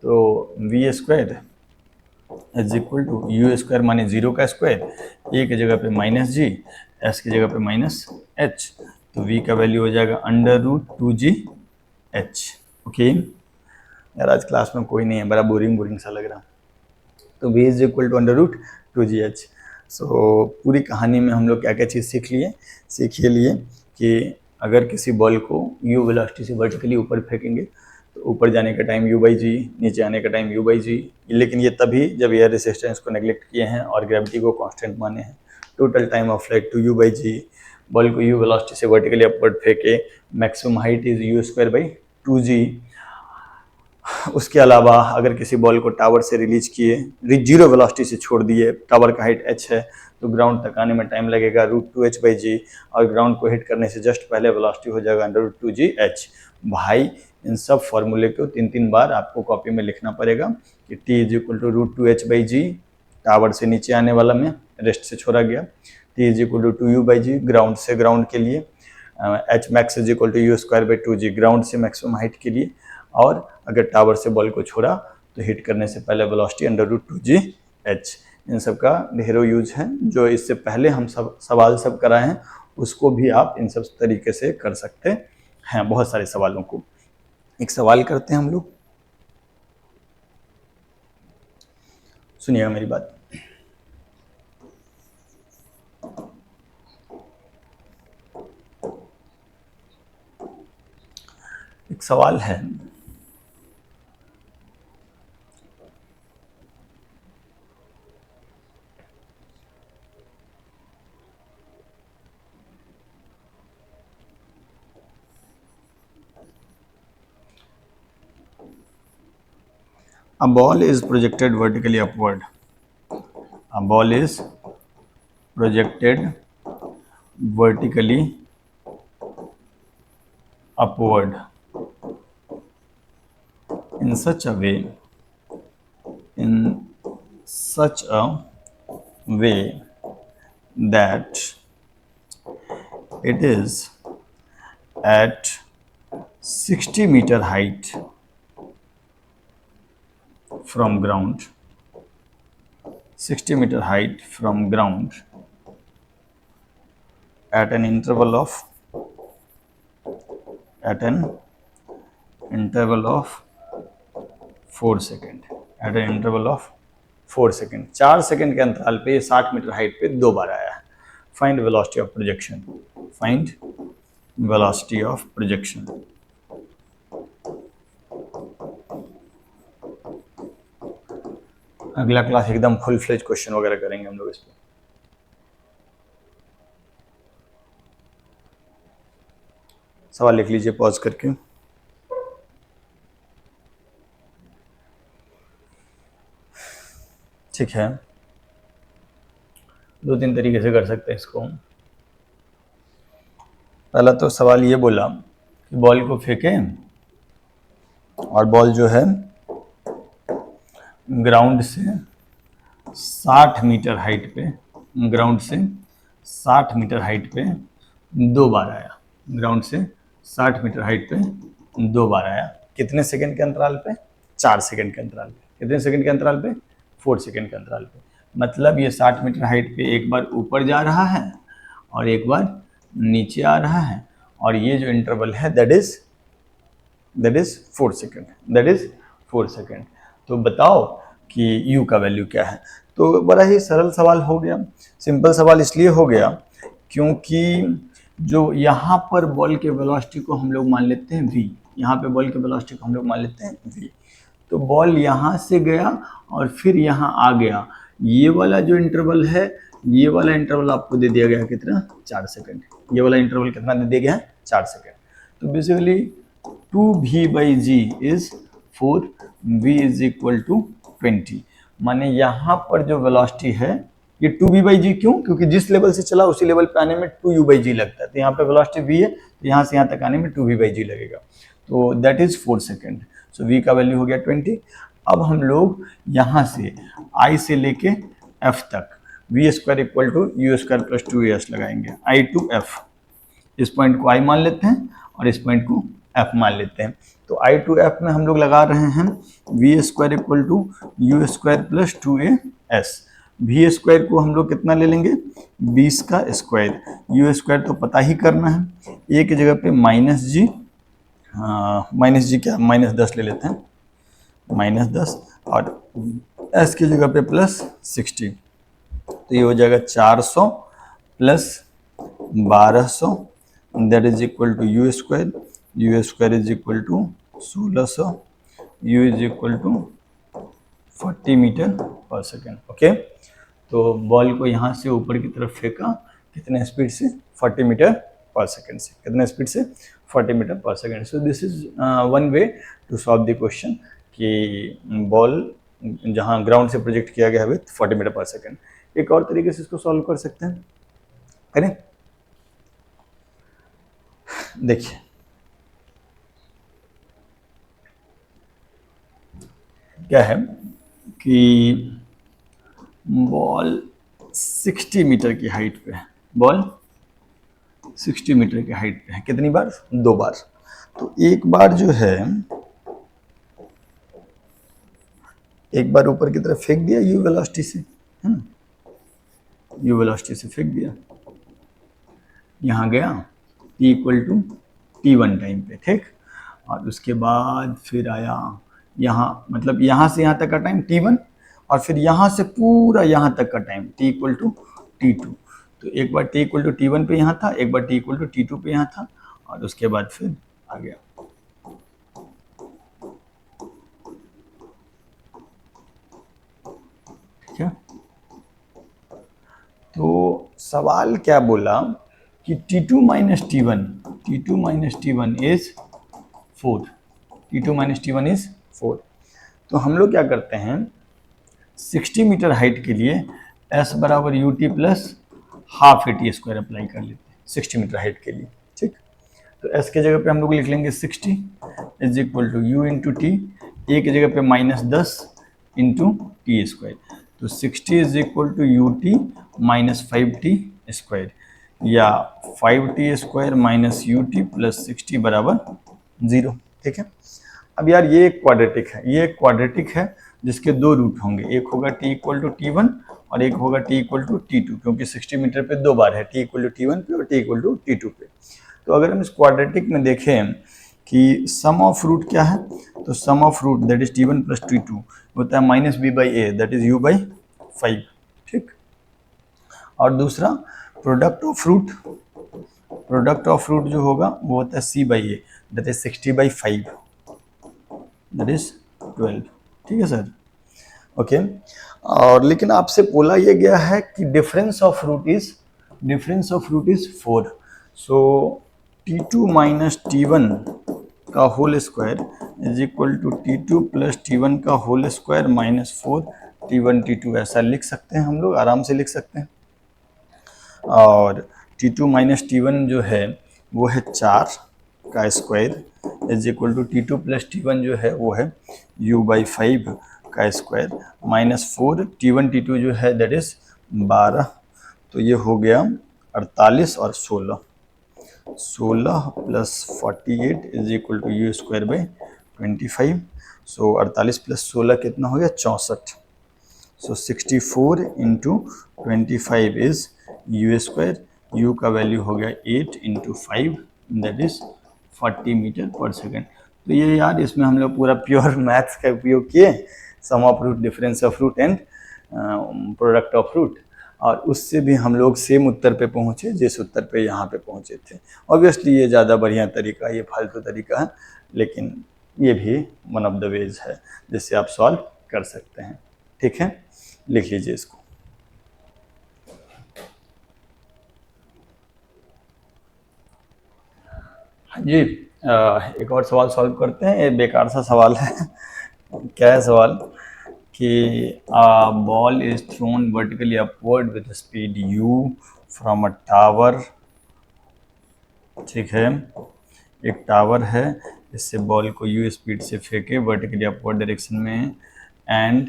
तो v square is equal to u square माने 0 का स्क्वायर, ए की जगह पे माइनस जी, एस की जगह पे माइनस एच, तो वी का वैल्यू हो जाएगा √2g एच। ओके यार आज क्लास में कोई नहीं है, बड़ा बोरिंग बोरिंग सा लग रहा। तो v is equal to √2g h. So पूरी कहानी में हम लोग क्या क्या चीज़ सीख लिए कि अगर किसी बॉल को यू वेलोसिटी से वर्टिकली ऊपर फेंकेंगे तो ऊपर जाने का टाइम u/g, नीचे आने का टाइम u/g, लेकिन ये तभी जब एयर रेसिस्टेंस को नेग्लेक्ट किए हैं और ग्रेविटी को कांस्टेंट माने हैं। Total time of flight two u/g, ball को यू वेलोसिटी से वर्टिकली अपवर्ड फेंके, मैक्सिमम हाइट इज u²/2g। उसके अलावा अगर किसी बॉल को टावर से रिलीज किए, 0 वेलोसिटी से छोड़ दिए, टावर का हाइट h है तो ग्राउंड तक आने में टाइम लगेगा √2h/g, और ग्राउंड को हिट करने से जस्ट पहले वेलोसिटी हो जाएगा √2g h। भाई इन सब फॉर्मूले को 3 बार आपको कॉपी में लिखना पड़ेगा कि t is equal to √2h/g, tower से नीचे आने वाला में रेस्ट से छोड़ा गया, t is equal to 2u/g ground से ग्राउंड के लिए, h max is equal to u²/2g ground से मैक्सिमम हाइट के लिए, और अगर टावर से बॉल को छोड़ा तो हिट करने से पहले वेलोसिटी √2g h। इन सब का ढेरों यूज है, जो इससे पहले हम सब सवाल सब कराए हैं उसको भी आप इन सब तरीके से कर सकते हैं, बहुत सारे सवालों को। एक सवाल करते हैं हम लोग, सुनिएगा मेरी बात। एक सवाल है, a ball is projected vertically upward. A ball is projected vertically upward in such a way that it is at 60-meter height from ground, 60-meter height from ground at an interval of 4 second, at an interval of 4 second, 4 second के अंतराल पे 60 metre height पे 2 बार आया है। Find velocity of projection, find velocity of projection. अगला class एकदम full fledge question वगैरह करेंगे हम लोग इस पे। सवाल लिख लीजिए पॉज करके। ठीक है, 2-3 तरीके से कर सकते हैं इसको। पहला तो सवाल ये बोला कि बॉल को फेंकें और बॉल जो है ग्राउंड से 60 मीटर हाइट पे, ग्राउंड से 60 मीटर हाइट पे 2 बार आया, ग्राउंड से 60 मीटर हाइट पे 2 बार आया। कितने सेकंड के अंतराल पे? 4 सेकंड के अंतराल पे। कितने सेकंड के अंतराल पे? 4 सेकंड के अंतराल पे। मतलब ये 60 मीटर हाइट पे एक बार ऊपर जा रहा है और एक बार नीचे आ रहा है, और ये जो इंटरवल है that is 4 second, that is 4 second. तो बताओ कि u का वैल्यू क्या है। तो बड़ा ही सरल सवाल हो गया, सिंपल सवाल इसलिए हो गया क्योंकि जो यहाँ पर बॉल के वेलोसिटी को हम लोग मान लेते हैं v, यहाँ पे बॉल के वेलोसिटी को हम लोग मान लेते हैं v। तो बॉल यहाँ से गया और फिर यहाँ आ गया, ये वाला जो इंटरवल है, ये वाला इंटरवल आपको दे दिया गया कितना? 4 सेकंड। ये वाला इंटरवल कितना दे दिया गया है? 4 सेकंड। तो basically 2v/g is 4, v is equal to 20। माने यहाँ पर जो वेलोसिटी है ये 2v/g, क्यों? क्योंकि जिस लेवल से चला उसी लेवल पे आने में 2u/g लगता है। तो यहाँ पे वेलोसिटी v है, तो यहाँ से यहाँ तक आने में 2v/g लगेगा। तो that is 4 second. So v का वैल्यू हो गया 20। अब हम लोग यहाँ से i से लेके f तक v² equal to u² plus 2as लगाएंगे, i to f। इस पॉइंट को i मान लेते हैं और इस पॉइंट को एफ मान लेते हैं। तो आई टू एफ में हम लोग लगा रहे हैं v square equal to u square plus 2a s। V square को हम लोग कितना ले लेंगे, 20 का स्क्वायर, यू स्क्वायर तो पता ही करना है, ए की जगह पे माइनस जी, माइनस जी क्या, -10 ले लेते हैं, -10, और एस की जगह पे +60, तो ये हो जाएगा 400 plus 1200, that is equal to u square is equal to 1600, u is equal to 40 metre per second. Okay, तो बॉल को यहाँ से ऊपर की तरफ फेंका, कितने स्पीड से, 40 मीटर पर सेकेंड से, कितने स्पीड से, 40 metre per second. So this is one way to solve the question कि बॉल जहाँ ग्राउंड से प्रोजेक्ट किया गया है विथ 40 मीटर पर सेकेंड। एक और तरीके से इसको सॉल्व कर सकते हैं, करें, देखिए क्या है कि बॉल 60 मीटर की हाइट पे है, बॉल 60 मीटर की हाइट पे है, कितनी बार, 2 बार। तो एक बार जो है, एक बार ऊपर की तरफ फेंक दिया यू वेलोसिटी से, है ना, यू वेलोसिटी से फेंक दिया, यहाँ गया t equal to t1 time पे, ठीक, और उसके बाद फिर आया यहाँ, मतलब यहाँ से यहाँ तक का टाइम t1, और फिर यहाँ से पूरा यहाँ तक का time t equal to t2। तो एक बार t इक्वल टू t1 पे यहाँ था, एक बार t इक्वल टू t2 पे यहाँ था, और उसके बाद फिर आ गया। ठीक है, तो सवाल क्या बोला कि t2 minus t1, t2 minus t1 is 4, t2 minus t1 is 4। तो हम लोग क्या करते हैं, 60 मीटर हाइट के लिए s बराबर you t plus half A T square apply कर लेते हैं 60 मीटर हाइट के लिए, ठीक। तो s के जगह पे हम लोग लिख लेंगे 60 is equal to u into t, a की जगह पे -10 इंटू टी स्क्वायर, तो 60 is equal to u t minus 5t square, या 5t square minus u t plus 60 बराबर 0। ठीक है, अब यार ये एक क्वाड्रेटिक है, ये एक क्वाड्रेटिक है जिसके दो रूट होंगे, एक होगा t इक्वल टू t1 और एक होगा t इक्वल टू t2, क्योंकि 60 मीटर पे 2 बार है, t इक्वल टू t1 पे और t इक्वल टू t2 पे। तो अगर हम इस क्वाड्रेटिक में देखें कि सम ऑफ रूट क्या है, तो sum of root that is t1 plus t2 होता है -b/a दैट इज u/5, ठीक। और दूसरा प्रोडक्ट ऑफ रूट जो होगा वो होता है c/a that is 60/5 that is 12। ठीक है सर, ओके। और लेकिन आपसे बोला ये गया है कि difference of root is 4, so t2 minus t1 का whole square is equal to t2 plus t1 का whole square minus 4 t1 t2, ऐसा लिख सकते हैं, हम लोग आराम से लिख सकते हैं। और t2 माइनस t1 जो है वो है 4 का square is equal to t2 plus t1 जो है वो है u/5 का स्क्वायर माइनस 4 t1 t2 जो है दैट इज 12, तो ये हो गया 48 और 16 plus 48 is equal to u square by 25। So 48 plus 16 कितना हो गया, 64। So 64 into 25 is u square, u का वैल्यू हो गया 8 into 5 that is 40 metre per second. तो ये यार इसमें हम लोग पूरा प्योर मैथ्स का उपयोग किए, sum of root, difference of root and product of root, और उससे भी हम लोग सेम उत्तर पे पहुँचे जिस उत्तर पे यहाँ पे पहुँचे थे। ऑब्वियसली ये ज़्यादा बढ़िया तरीका, ये फालतू तरीका है, लेकिन ये भी वन ऑफ द वेज है जिससे आप सॉल्व कर सकते हैं। ठीक है, लिख लीजिए इसको। हाँ जी, एक और सवाल सॉल्व करते हैं, ये बेकार सा सवाल है। क्या है सवाल कि ball is thrown vertically upward with speed u from a tower. ठीक है, एक टावर है, इससे बॉल को u स्पीड से फेंके वर्टिकली अपवर्ड डायरेक्शन में, एंड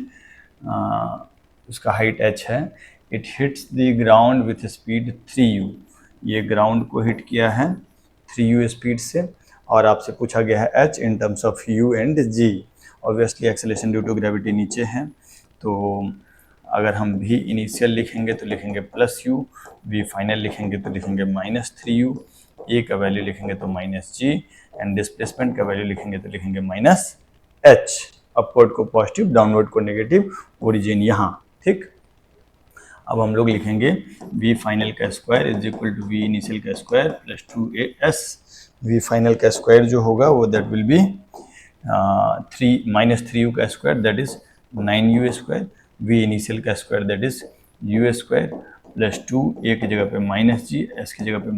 उसका हाइट h है, it hits the ground with speed 3u, ये ग्राउंड को हिट किया है 3u स्पीड से, और आपसे पूछा गया है h in terms of u and g। Obviously acceleration due to gravity नीचे है, तो अगर हम v इनिशियल लिखेंगे तो लिखेंगे प्लस u, v फाइनल लिखेंगे तो लिखेंगे -3u, a का वैल्यू लिखेंगे तो -g एंड डिस्प्लेसमेंट का वैल्यू लिखेंगे तो लिखेंगे -h। अपवर्ड को पॉजिटिव, डाउनवर्ड को नेगेटिव, ओरिजिन यहाँ, ठीक। अब हम लोग लिखेंगे v फाइनल का square is equal to v initial का square plus 2as। v final का स्क्वायर जो होगा वो दैट विल बी 3 का square that is 9u square, v initial का square that is u square plus 2, a की जगह पे -g, s की जगह पे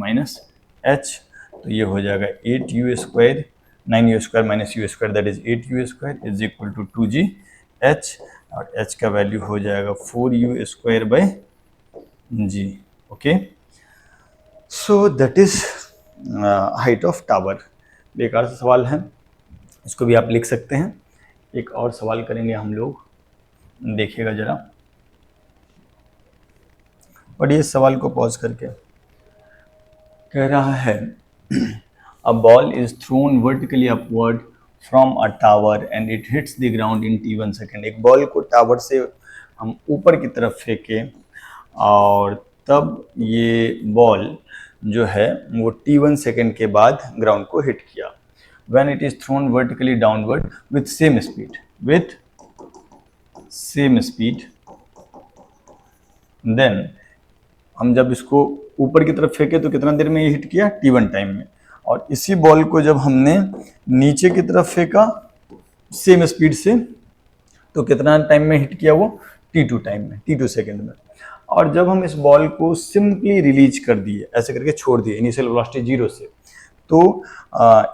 -h, तो ये हो जाएगा 8u square, 9u square minus u square that is 8u square is equal to 2gh, और h का वैल्यू हो जाएगा 4u square by g। Okay, so that is height of tower. बेकार सा सवाल है, इसको भी आप लिख सकते हैं। एक और सवाल करेंगे हम लोग, देखिएगा जरा, पढ़िए इस सवाल को पॉज करके। कह रहा है a ball is thrown vertically upward from a tower and it hits the ground in t1 second. एक बॉल को टावर से हम ऊपर की तरफ फेंके और तब ये बॉल जो है वो t1 सेकेंड के बाद ग्राउंड को हिट किया। When it is thrown vertically downward with same speed, then हम जब इसको ऊपर की तरफ फेंके तो कितना देर में ये हिट किया, t1 टाइम में। और इसी बॉल को जब हमने नीचे की तरफ फेंका सेम स्पीड से तो कितना टाइम में हिट किया, वो t2 टाइम में, t2 सेकेंड में। और जब हम इस बॉल को सिंपली रिलीज कर दिए, ऐसे करके छोड़ दिए इनिशियल वेलोसिटी 0 से, तो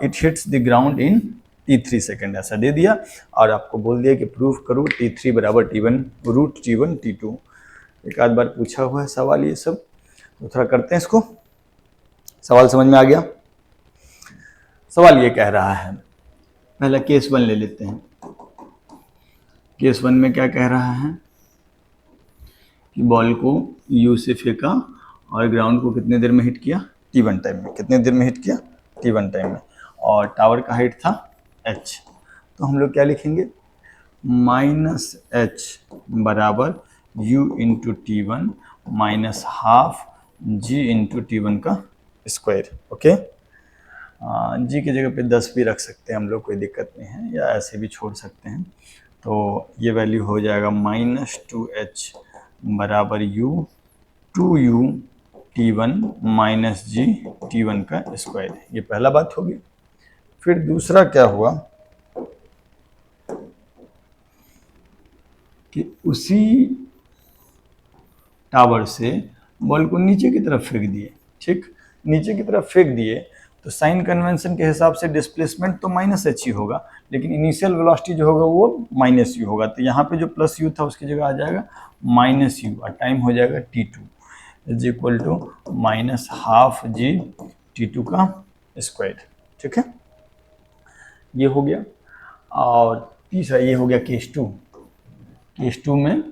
it hits the ground in t3 second, ऐसा दे दिया। और आपको बोल दिया कि प्रूफ करो t3 बराबर t1 रूट t1 t2। एक आध बार पूछा हुआ है सवाल ये सब, तो थोड़ा करते हैं इसको। सवाल समझ में आ गया? सवाल ये कह रहा है, पहला केस 1 ले लेते हैं। केस 1 में क्या कह रहा है कि बॉल को u से फेंका और ग्राउंड को कितने देर में हिट किया, t1 टाइम में। कितने देर में हिट किया, t1 टाइम में। और टावर का हाइट था h, तो हम लोग क्या लिखेंगे, -h बराबर u into t1 minus half g into t1 का स्क्वायर। ओके, जी की जगह पे 10 भी रख सकते हैं हम लोग, कोई दिक्कत नहीं है, या ऐसे भी छोड़ सकते हैं। तो ये वैल्यू हो जाएगा -2h बराबर u 2u t1 minus g t1 का स्क्वायर। ये पहला बात होगी। फिर दूसरा क्या हुआ कि उसी टावर से बॉल को नीचे की तरफ फेंक दिए, ठीक, नीचे की तरफ फेंक दिए तो साइन कन्वेंशन के हिसाब से डिस्प्लेसमेंट तो -h ही होगा, लेकिन इनिशियल वेलोसिटी जो होगा वो -u होगा। तो यहाँ पे जो +u था उसकी जगह आ जाएगा -u, और टाइम हो जाएगा t2 is equal to -half g t2 का स्क्वायर। ठीक है, ये हो गया। और तीसरा ये हो गया केस 2। केस 2 में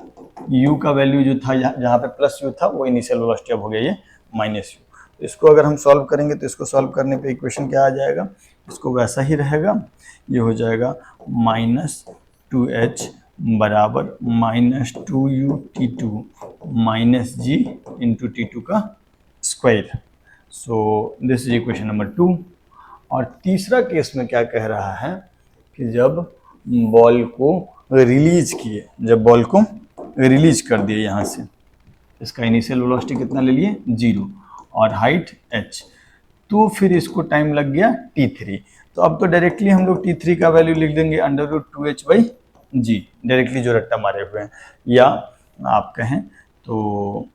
u का वैल्यू जो था, जहाँ पे +u था वो इनिशियल वेलोसिटी, अब हो गया ये -u। इसको अगर हम सॉल्व करेंगे तो इसको सॉल्व करने पे इक्वेशन क्या आ जाएगा, इसको वैसा ही रहेगा। ये हो जाएगा -2h बराबर -2u t2 minus g into t2 का square. So this is equation number 2। और तीसरा केस में क्या कह रहा है कि जब बॉल को रिलीज किए, जब बॉल को रिलीज कर दिए यहाँ से, इसका इनिशियल वेलोसिटी कितना ले लिए, 0, और हाइट h, तो फिर इसको टाइम लग गया t3। तो अब तो डायरेक्टली हम लोग t3 का वैल्यू लिख देंगे √2h/g, डायरेक्टली जो रट्टा मारे हुए हैं। या आप कहें तो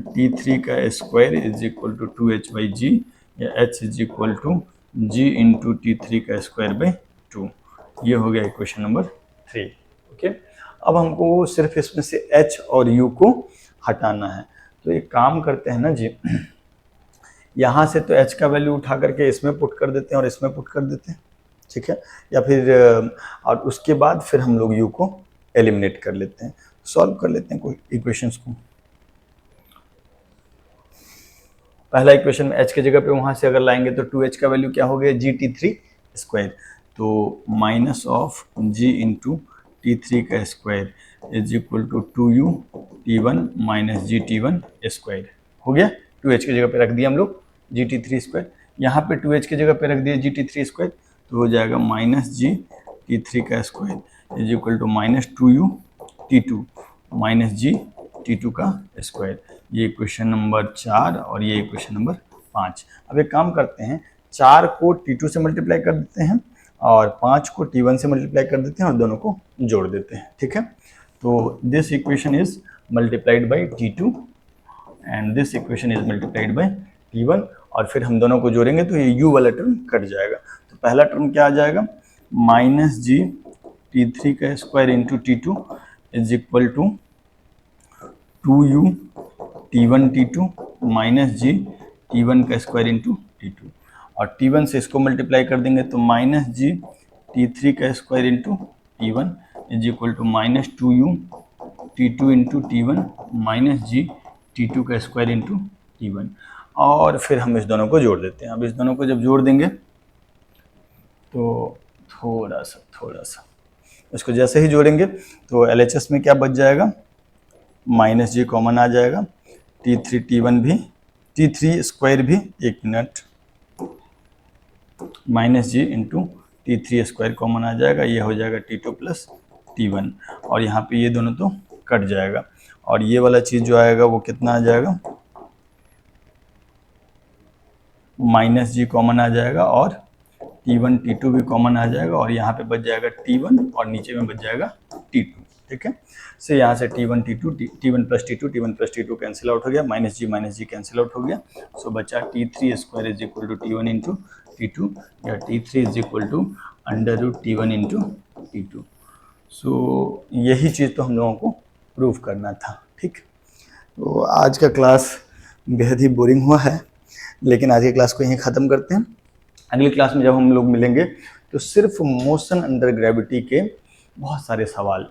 t3 का square is equal to 2h/g, या h is equal to g into t3 का स्क्वायर बाई 2। ये हो गया इक्वेशन नंबर 3। ओके, अब हमको सिर्फ इसमें से h और u को हटाना है। तो एक काम करते हैं ना जी, यहाँ से तो h का वैल्यू उठा करके इसमें पुट कर देते हैं और इसमें पुट कर देते हैं, ठीक है, या फिर और उसके बाद फिर हम लोग u को एलिमिनेट कर लेते हैं, सॉल्व कर लेते हैं कोई इक्वेशंस को। पहला इक्वेशन में h की जगह पे वहाँ से अगर लाएंगे तो 2h का वैल्यू क्या हो गया GT3 स्क्वायर, तो minus of g into T3 का square is equal to 2u T1 minus GT1 square हो गया। 2h की जगह पे रख दिया हम लोग GT3 स्क्वायर, यहाँ पे 2h की जगह पे रख दिया GT3 स्क्वायर, तो हो जाएगा माइनस GT3 का square is equal to minus 2u T2 minus GT2 का स्क्वायर। ये इक्वेशन नंबर 4 और ये इक्वेशन नंबर 5। अब एक काम करते हैं, 4 को T2 से मल्टीप्लाई कर देते हैं और 5 को T1 से मल्टीप्लाई कर देते हैं और दोनों को जोड़ देते हैं, ठीक है। तो this equation is multiplied by T2 and this equation is multiplied by T1, और फिर हम दोनों को जोड़ेंगे तो ये u वाला टर्म कट जाएगा। तो पहला टर्म क्या आ जाएगा, माइनस GT3 का square into T2 is equal to 2u T1 T2 minus GT1 का स्क्वायर इंटू T2, और T1 से इसको मल्टीप्लाई कर देंगे तो माइनस GT3 का square into T1 is equal to minus 2u T2 into T1 minus GT2 का square into T1, और फिर हम इस दोनों को जोड़ देते हैं। अब इस दोनों को जब जोड़ देंगे तो थोड़ा सा इसको जैसे ही जोड़ेंगे तो LHS में क्या बच जाएगा, माइनस जी कॉमन आ जाएगा, T3 स्क्वायर भी, एक minute, minus g into T3 square common आ जाएगा, ये हो जाएगा T2 प्लस T1, और यहाँ पे ये दोनों तो कट जाएगा, और ये वाला चीज़ जो आएगा वो कितना आ जाएगा, माइनस जी कॉमन आ जाएगा और T1 T2 भी कॉमन आ जाएगा, और यहाँ पे बच जाएगा T1 और नीचे में बच जाएगा T2, ठीक है। से यहाँ से T1 plus T2 cancel out हो गया, माइनस जी कैंसिल आउट हो गया, सो बचा T3 square is equal to T1 into T2, या T3 is equal to under root T1 into T2। So यही चीज़ तो हम लोगों को प्रूव करना था, ठीक। तो आज का क्लास बेहद ही बोरिंग हुआ है, लेकिन आज की क्लास को यहीं ख़त्म करते हैं। अगली क्लास में जब हम लोग मिलेंगे तो सिर्फ मोशन अंडर ग्रेविटी के बहुत सारे सवाल,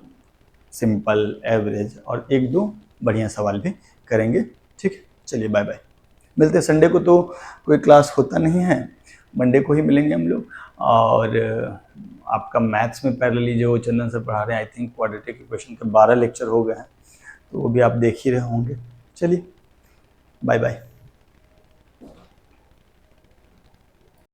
सिंपल, एवरेज और एक दो बढ़िया सवाल भी करेंगे, ठीक। चलिए बाय बाय, मिलते हैं। संडे को तो कोई क्लास होता नहीं है, मंडे को ही मिलेंगे हम लोग। और आपका मैथ्स में पैरेलली जो चंदन सर पढ़ा रहे हैं, आई थिंक क्वाड्रेटिक इक्वेशन के 12 लेक्चर हो गए हैं, तो वो भी आप देख ही रहे होंगे। चलिए बाय बाय।